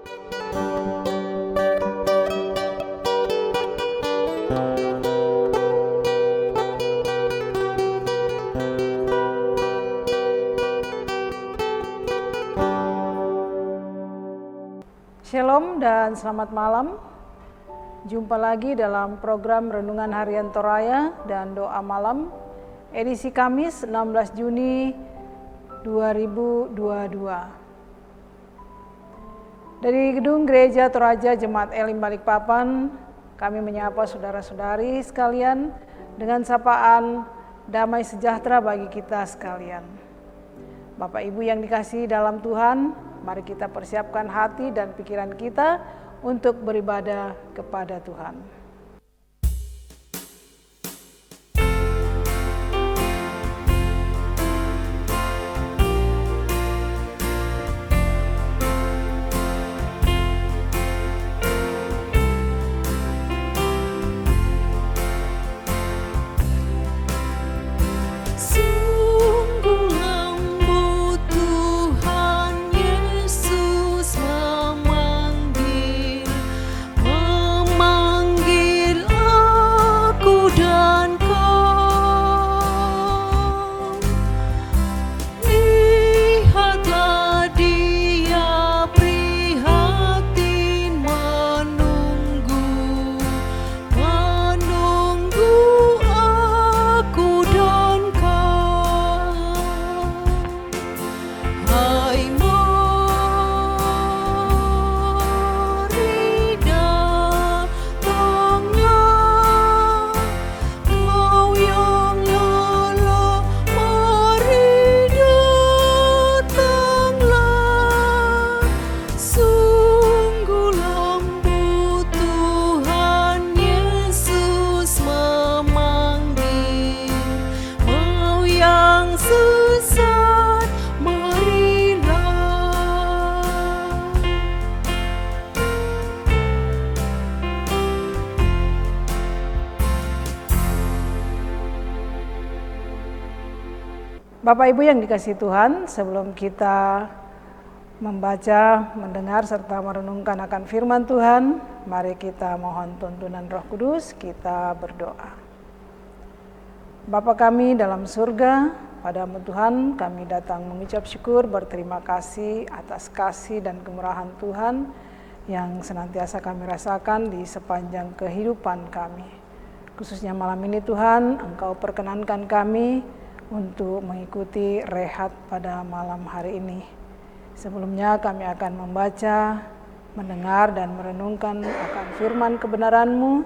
Shalom dan selamat malam. Jumpa lagi dalam program Renungan Harian Toraya dan Doa Malam, edisi Kamis 16 Juni 2022. Dari Gedung Gereja Toraja Jemaat Elim Balikpapan, kami menyapa saudara-saudari sekalian dengan sapaan damai sejahtera bagi kita sekalian. Bapak Ibu yang dikasihi dalam Tuhan, mari kita persiapkan hati dan pikiran kita untuk beribadah kepada Tuhan. Bapak Ibu yang dikasihi Tuhan, sebelum kita membaca, mendengar, serta merenungkan akan firman Tuhan, mari kita mohon tuntunan Roh Kudus, kita berdoa. Bapa kami dalam surga, padamu Tuhan kami datang mengucap syukur, berterima kasih atas kasih dan kemurahan Tuhan yang senantiasa kami rasakan di sepanjang kehidupan kami. Khususnya malam ini Tuhan, Engkau perkenankan kami untuk mengikuti rehat pada malam hari ini. Sebelumnya kami akan membaca, mendengar dan merenungkan akan firman kebenaran-Mu.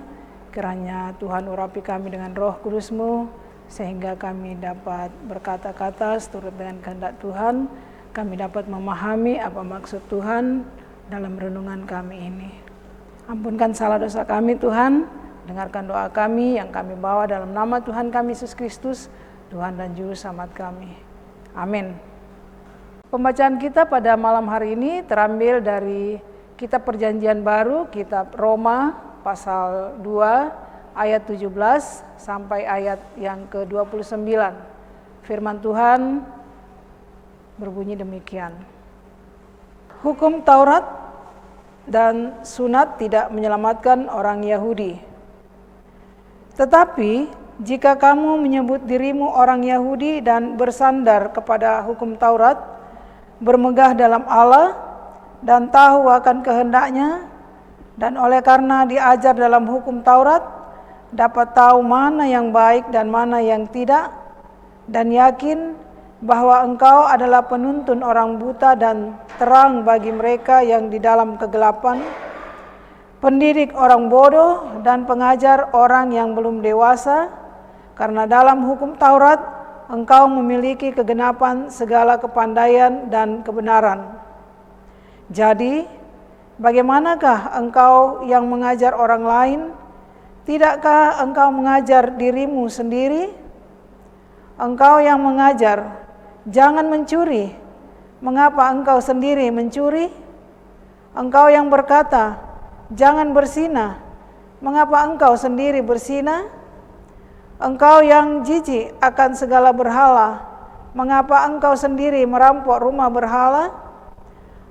Kiranya Tuhan urapi kami dengan Roh Kudus-Mu, sehingga kami dapat berkata-kata seturut dengan kehendak Tuhan. Kami dapat memahami apa maksud Tuhan dalam renungan kami ini. Ampunkan salah dosa kami Tuhan, dengarkan doa kami yang kami bawa dalam nama Tuhan kami Yesus Kristus, Tuhan dan Juru Selamat kami. Amin. Pembacaan kita pada malam hari ini terambil dari Kitab Perjanjian Baru, Kitab Roma pasal 2 ayat 17 sampai ayat yang ke-29. Firman Tuhan berbunyi demikian. Hukum Taurat dan sunat tidak menyelamatkan orang Yahudi. Tetapi jika kamu menyebut dirimu orang Yahudi dan bersandar kepada hukum Taurat, bermegah dalam Allah dan tahu akan kehendaknya, dan oleh karena diajar dalam hukum Taurat, dapat tahu mana yang baik dan mana yang tidak, dan yakin bahwa engkau adalah penuntun orang buta dan terang bagi mereka yang di dalam kegelapan, pendidik orang bodoh dan pengajar orang yang belum dewasa. Karena dalam hukum Taurat, engkau memiliki kegenapan segala kepandaian dan kebenaran. Jadi, bagaimanakah engkau yang mengajar orang lain? Tidakkah engkau mengajar dirimu sendiri? Engkau yang mengajar, jangan mencuri. Mengapa engkau sendiri mencuri? Engkau yang berkata, jangan berzina. Mengapa engkau sendiri berzina? Engkau yang jijik akan segala berhala, mengapa engkau sendiri merampok rumah berhala?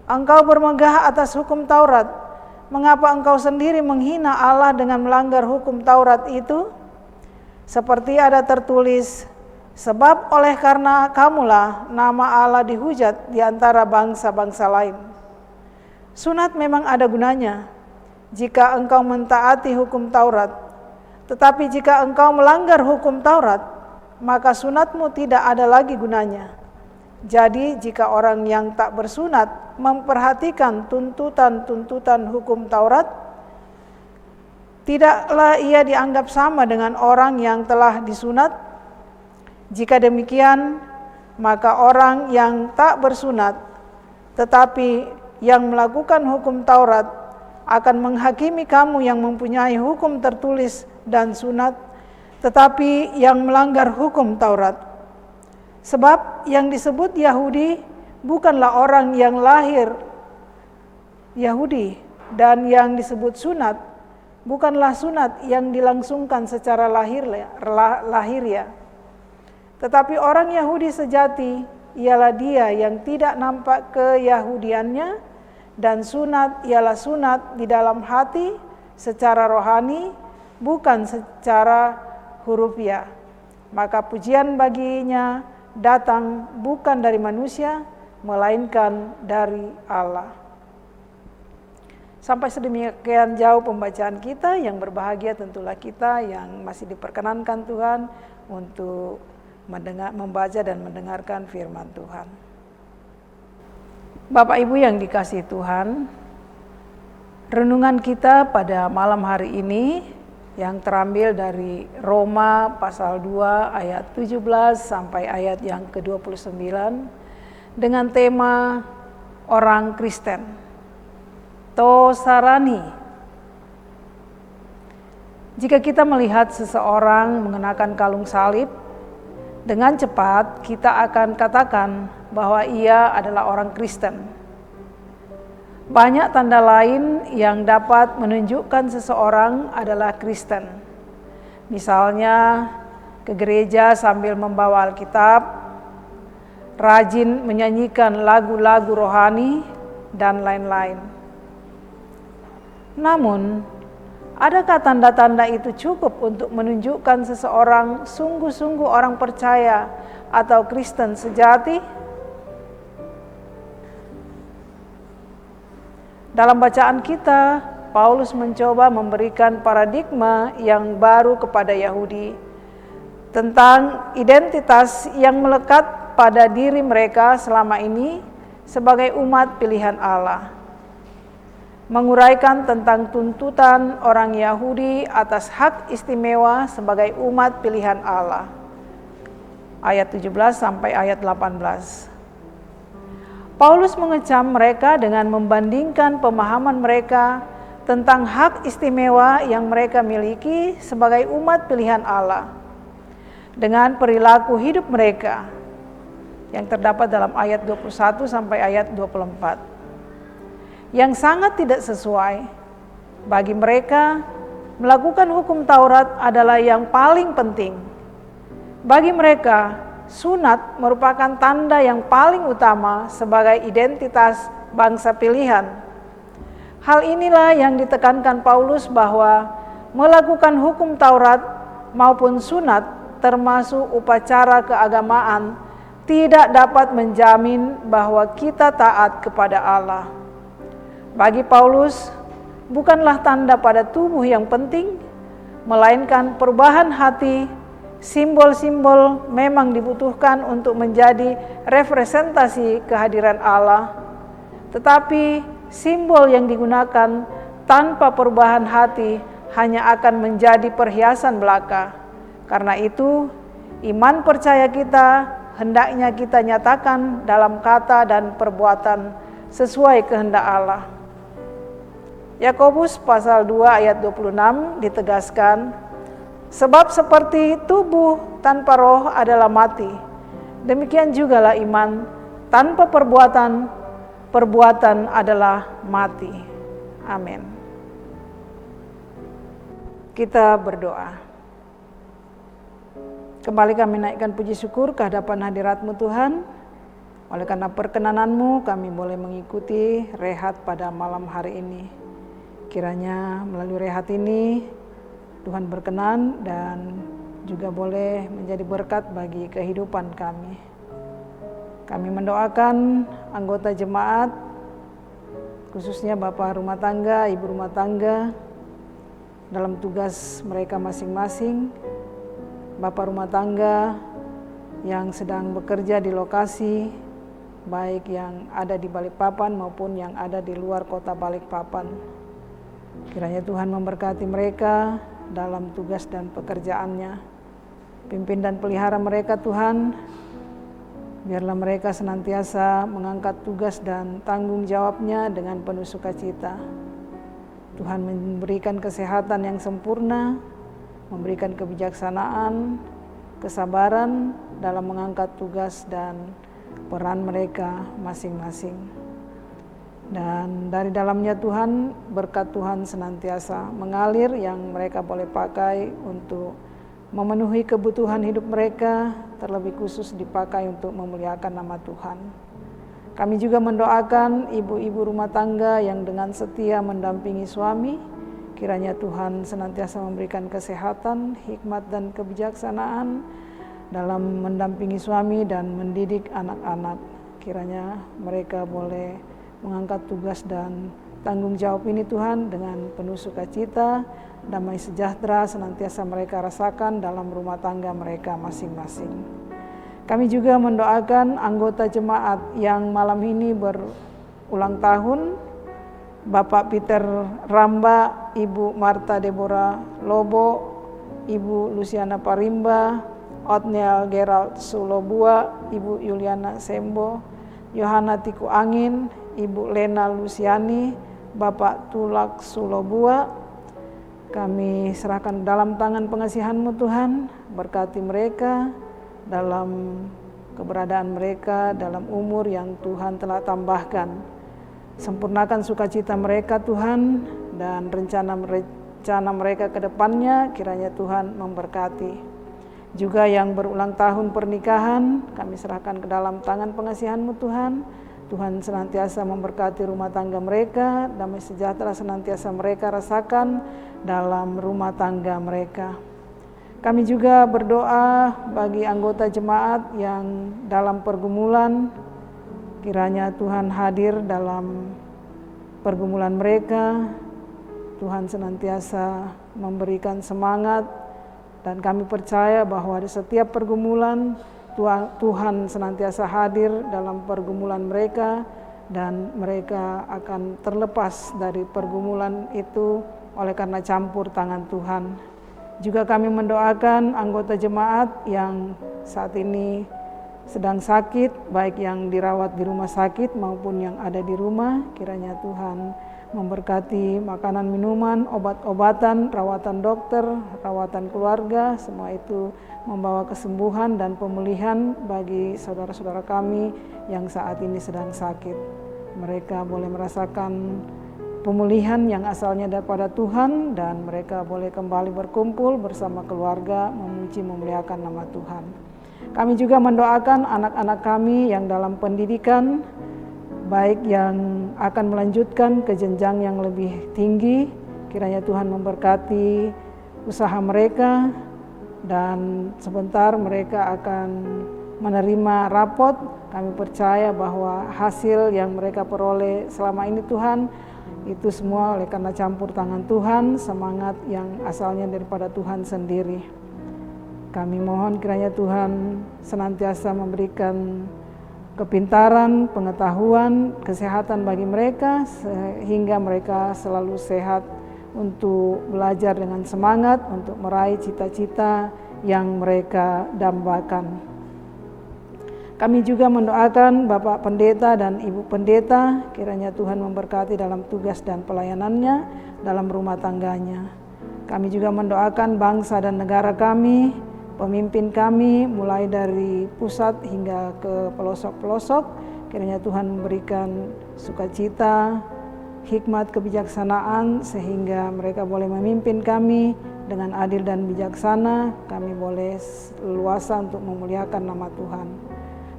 Engkau bermegah atas hukum Taurat. Mengapa engkau sendiri menghina Allah dengan melanggar hukum Taurat itu? Seperti ada tertulis, sebab oleh karena kamulah nama Allah dihujat di antara bangsa-bangsa lain. Sunat memang ada gunanya jika engkau mentaati hukum Taurat. Tetapi jika engkau melanggar hukum Taurat, maka sunatmu tidak ada lagi gunanya. Jadi jika orang yang tak bersunat memperhatikan tuntutan-tuntutan hukum Taurat, tidaklah ia dianggap sama dengan orang yang telah disunat. Jika demikian, maka orang yang tak bersunat tetapi yang melakukan hukum Taurat akan menghakimi kamu yang mempunyai hukum tertulis dan sunat, tetapi yang melanggar hukum Taurat. Sebab yang disebut Yahudi bukanlah orang yang lahir Yahudi, dan yang disebut sunat bukanlah sunat yang dilangsungkan secara lahiriah. Tetapi orang Yahudi sejati ialah dia yang tidak nampak keyahudiannya, dan sunat ialah sunat di dalam hati secara rohani, bukan secara hurufiah. Maka pujian baginya datang bukan dari manusia, melainkan dari Allah. Sampai sedemikian jauh pembacaan kita. Yang berbahagia tentulah kita yang masih diperkenankan Tuhan untuk membaca dan mendengarkan firman Tuhan. Bapak Ibu yang dikasihi Tuhan, renungan kita pada malam hari ini yang terambil dari Roma pasal 2 ayat 17 sampai ayat yang ke-29 dengan tema orang Kristen. Tosarani. Jika kita melihat seseorang mengenakan kalung salib, dengan cepat kita akan katakan bahwa ia adalah orang Kristen. Banyak tanda lain yang dapat menunjukkan seseorang adalah Kristen. Misalnya, ke gereja sambil membawa Alkitab, rajin menyanyikan lagu-lagu rohani, dan lain-lain. Namun, adakah tanda-tanda itu cukup untuk menunjukkan seseorang sungguh-sungguh orang percaya atau Kristen sejati? Dalam bacaan kita, Paulus mencoba memberikan paradigma yang baru kepada Yahudi tentang identitas yang melekat pada diri mereka selama ini sebagai umat pilihan Allah. Menguraikan tentang tuntutan orang Yahudi atas hak istimewa sebagai umat pilihan Allah. Ayat 17 sampai ayat 18. Paulus mengecam mereka dengan membandingkan pemahaman mereka tentang hak istimewa yang mereka miliki sebagai umat pilihan Allah dengan perilaku hidup mereka yang terdapat dalam ayat 21 sampai ayat 24. Yang sangat tidak sesuai. Bagi mereka, melakukan hukum Taurat adalah yang paling penting. Bagi mereka, sunat merupakan tanda yang paling utama sebagai identitas bangsa pilihan. Hal inilah yang ditekankan Paulus bahwa melakukan hukum Taurat maupun sunat termasuk upacara keagamaan tidak dapat menjamin bahwa kita taat kepada Allah. Bagi Paulus, bukanlah tanda pada tubuh yang penting, melainkan perubahan hati. Simbol-simbol memang dibutuhkan untuk menjadi representasi kehadiran Allah, tetapi simbol yang digunakan tanpa perubahan hati hanya akan menjadi perhiasan belaka. Karena itu, iman percaya kita hendaknya kita nyatakan dalam kata dan perbuatan sesuai kehendak Allah. Yakobus pasal 2 ayat 26 ditegaskan, sebab seperti tubuh tanpa roh adalah mati, demikian jugalah iman tanpa perbuatan, perbuatan adalah mati. Amin. Kita berdoa. Kembali kami naikkan puji syukur ke hadapan hadirat-Mu Tuhan. Oleh karena perkenanan-Mu, kami boleh mengikuti rehat pada malam hari ini. Kiranya melalui rehat ini, Tuhan berkenan dan juga boleh menjadi berkat bagi kehidupan kami. Kami mendoakan anggota jemaat, khususnya Bapak rumah tangga, Ibu rumah tangga, dalam tugas mereka masing-masing. Bapak rumah tangga yang sedang bekerja di lokasi, baik yang ada di Balikpapan maupun yang ada di luar kota Balikpapan. Kiranya Tuhan memberkati mereka dalam tugas dan pekerjaannya. Pimpin dan pelihara mereka Tuhan, biarlah mereka senantiasa mengangkat tugas dan tanggung jawabnya dengan penuh sukacita. Tuhan memberikan kesehatan yang sempurna, memberikan kebijaksanaan, kesabaran dalam mengangkat tugas dan peran mereka masing-masing. Dan dari dalamnya Tuhan, berkat Tuhan senantiasa mengalir yang mereka boleh pakai untuk memenuhi kebutuhan hidup mereka, terlebih khusus dipakai untuk memuliakan nama Tuhan. Kami juga mendoakan ibu-ibu rumah tangga yang dengan setia mendampingi suami, kiranya Tuhan senantiasa memberikan kesehatan, hikmat dan kebijaksanaan dalam mendampingi suami dan mendidik anak-anak. Kiranya mereka boleh mengangkat tugas dan tanggung jawab ini Tuhan dengan penuh sukacita, damai sejahtera senantiasa mereka rasakan dalam rumah tangga mereka masing-masing. Kami juga mendoakan anggota jemaat yang malam ini berulang tahun, Bapak Peter Ramba, Ibu Marta Deborah Lobo, Ibu Luciana Parimba, Otniel Gerald Sulobua, Ibu Yuliana Sembo, Yohana Tiku Angin, Ibu Lena Luciani, Bapak Tulak Sulobua. Kami serahkan dalam tangan pengasihan-Mu Tuhan, berkati mereka dalam keberadaan mereka, dalam umur yang Tuhan telah tambahkan. Sempurnakan sukacita mereka Tuhan, dan rencana mereka ke depannya, kiranya Tuhan memberkati. Juga yang berulang tahun pernikahan, kami serahkan ke dalam tangan pengasihan-Mu Tuhan. Tuhan senantiasa memberkati rumah tangga mereka, damai sejahtera senantiasa mereka rasakan dalam rumah tangga mereka. Kami juga berdoa bagi anggota jemaat yang dalam pergumulan, kiranya Tuhan hadir dalam pergumulan mereka. Tuhan senantiasa memberikan semangat, dan kami percaya bahwa di setiap pergumulan Tuhan senantiasa hadir dalam pergumulan mereka, dan mereka akan terlepas dari pergumulan itu oleh karena campur tangan Tuhan. Juga kami mendoakan anggota jemaat yang saat ini sedang sakit, baik yang dirawat di rumah sakit maupun yang ada di rumah. Kiranya Tuhan memberkati makanan, minuman, obat-obatan, rawatan dokter, rawatan keluarga, semua itu membawa kesembuhan dan pemulihan bagi saudara-saudara kami yang saat ini sedang sakit. Mereka boleh merasakan pemulihan yang asalnya daripada Tuhan, dan mereka boleh kembali berkumpul bersama keluarga, memuji memuliakan nama Tuhan. Kami juga mendoakan anak-anak kami yang dalam pendidikan, baik yang akan melanjutkan ke jenjang yang lebih tinggi. Kiranya Tuhan memberkati usaha mereka, dan sebentar mereka akan menerima rapot. Kami percaya bahwa hasil yang mereka peroleh selama ini Tuhan, itu semua oleh karena campur tangan Tuhan, semangat yang asalnya daripada Tuhan sendiri. Kami mohon kiranya Tuhan senantiasa memberikan kepintaran, pengetahuan, kesehatan bagi mereka, sehingga mereka selalu sehat untuk belajar dengan semangat, untuk meraih cita-cita yang mereka dambakan. Kami juga mendoakan Bapak Pendeta dan Ibu Pendeta, kiranya Tuhan memberkati dalam tugas dan pelayanannya dalam rumah tangganya. Kami juga mendoakan bangsa dan negara kami, pemimpin kami mulai dari pusat hingga ke pelosok-pelosok. Kiranya Tuhan memberikan sukacita, hikmat, kebijaksanaan, sehingga mereka boleh memimpin kami dengan adil dan bijaksana. Kami boleh leluasa untuk memuliakan nama Tuhan.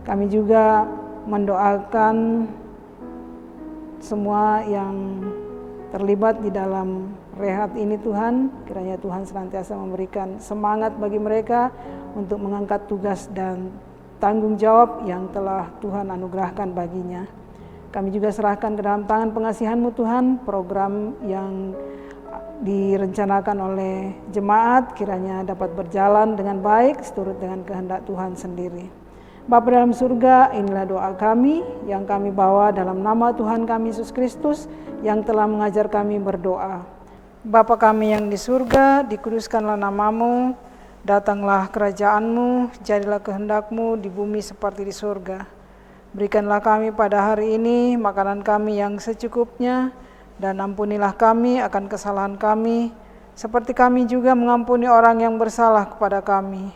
Kami juga mendoakan semua yang terlibat di dalam rehat ini Tuhan. Kiranya Tuhan senantiasa memberikan semangat bagi mereka untuk mengangkat tugas dan tanggung jawab yang telah Tuhan anugerahkan baginya. Kami juga serahkan ke dalam tangan pengasihan-Mu Tuhan, program yang direncanakan oleh jemaat kiranya dapat berjalan dengan baik seturut dengan kehendak Tuhan sendiri. Bapa dalam surga, inilah doa kami yang kami bawa dalam nama Tuhan kami Yesus Kristus yang telah mengajar kami berdoa. Bapa kami yang di surga, dikuduskanlah nama-Mu, datanglah kerajaan-Mu, jadilah kehendak-Mu di bumi seperti di surga. Berikanlah kami pada hari ini makanan kami yang secukupnya, dan ampunilah kami akan kesalahan kami, seperti kami juga mengampuni orang yang bersalah kepada kami.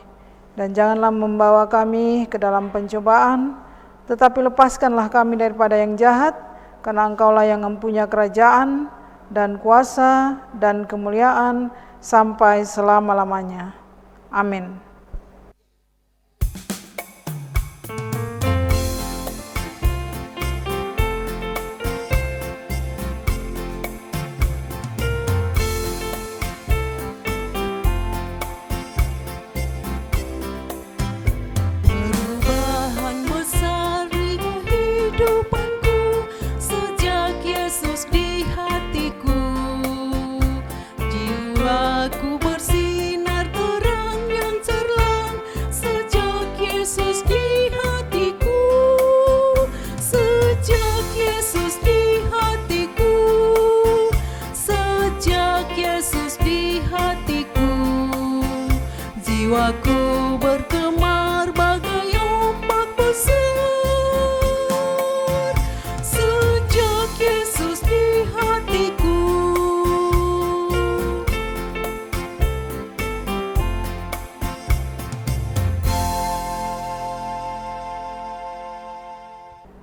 Dan janganlah membawa kami ke dalam pencobaan, tetapi lepaskanlah kami daripada yang jahat, karena Engkau-Lah yang mempunyai kerajaan dan kuasa dan kemuliaan sampai selama-lamanya. Amin. Jiwaku bergemar bagai ombak besar sejak Yesus di hatiku.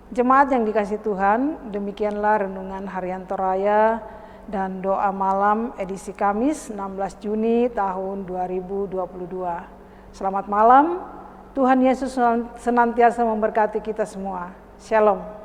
Jemaat yang dikasihi Tuhan, demikianlah renungan harian Toraya dan doa malam edisi Kamis 16 Juni tahun 2022. Selamat malam, Tuhan Yesus senantiasa memberkati kita semua. Shalom.